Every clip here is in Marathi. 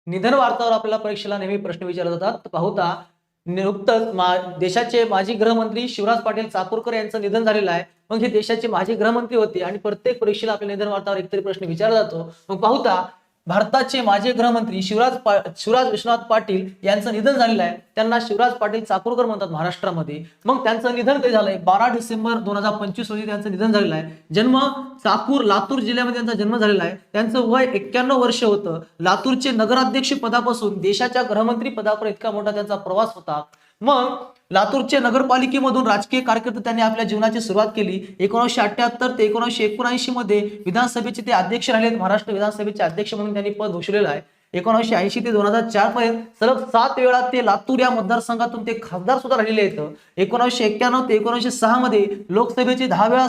निधन वार्तावर आपल्याला परीक्षेला नेहमी प्रश्न विचारले जातात. तर पाहता नुकतंच देशाचे माजी गृहमंत्री शिवराज पाटील चाकूरकर यांचं निधन झालेलं आहे. मग हे देशाचे माजी गृहमंत्री होते आणि प्रत्येक परीक्षेला आपल्या निधन वार्तावर एकतरी प्रश्न विचारला जातो. मग पाहता भारताचे माजी गृहमंत्री शिवराज विश्वनाथ पाटील यांचं निधन झालेलं आहे. त्यांना शिवराज पाटील चाकूरकर म्हणतात महाराष्ट्रामध्ये. मग त्यांचं निधन कधी झालंय? 12 डिसेंबर 2025 रोजी त्यांचं निधन झालेलं आहे. जन्म चाकूर, लातूर जिल्ह्यामध्ये त्यांचा जन्म झालेला आहे. त्यांचं वय 91 वर्ष होतं. लातूरचे नगराध्यक्ष पदापासून देशाच्या गृहमंत्री पदापर्यंत इतका मोठा त्यांचा प्रवास होता. मग लातूरच्या नगरपालिकेमधून राजकीय कारकीर्द त्यांनी आपल्या जीवनाची सुरुवात केली. 1978 ते 1979 मध्ये विधानसभेचे ते अध्यक्ष राहिले. महाराष्ट्र विधानसभेचे अध्यक्ष म्हणून त्यांनी पद भूषवलेलं आहे. 1980 ते 2004 पर्यंत सलग 7 वेळा ते लातूर या मतदारसंघातून ते खासदार सुद्धा राहिलेले आहेत. 1991 ते 1906 मध्ये लोकसभेचे 10 वेळा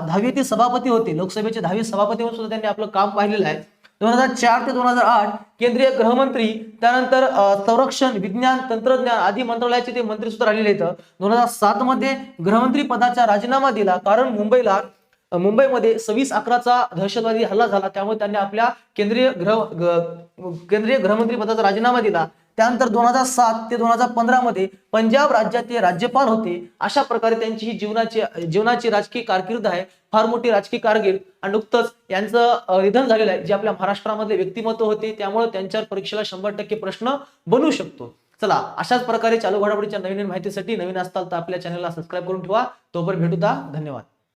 10वे ते सभापती होते. लोकसभेचे 10वे सभापती म्हणून सुद्धा त्यांनी आपलं काम पाहिलेलं आहे. 2004 ते 2008 केंद्रीय गृहमंत्री, त्यानंतर संरक्षण, विज्ञान, तंत्रज्ञान आदी मंत्रालयाचे ते मंत्री सुद्धा राहिलेले आहेत. 2007 मध्ये गृहमंत्री पदाचा राजीनामा दिला, कारण मुंबईमध्ये 26/11चा दहशतवादी हल्ला झाला. त्यामुळे त्यांनी आपल्या केंद्रीय गृहमंत्री पदाचा राजीनामा दिला. त्यानंतर 2007 ते 2015 मध्ये पंजाब राज्याचे राज्यपाल होते. अशा प्रकारे त्यांची ही जीवनाची राजकीय कारकीर्द आहे, फार मोठी राजकीय कारकीर्द. आणि नुकतंच यांचं निधन झालेलं आहे. जे आपल्या महाराष्ट्रामधले व्यक्तिमत्व होते, त्यामुळे त्यांच्यावर परीक्षेला 100% प्रश्न बनू शकतो. चला, अशाच प्रकारे चालू घडामोडीच्या नवीन माहितीसाठी नवीन असताल तर आपल्या चॅनलला सबस्क्राईब करून ठेवा. तोपर्यंत भेटूया. धन्यवाद.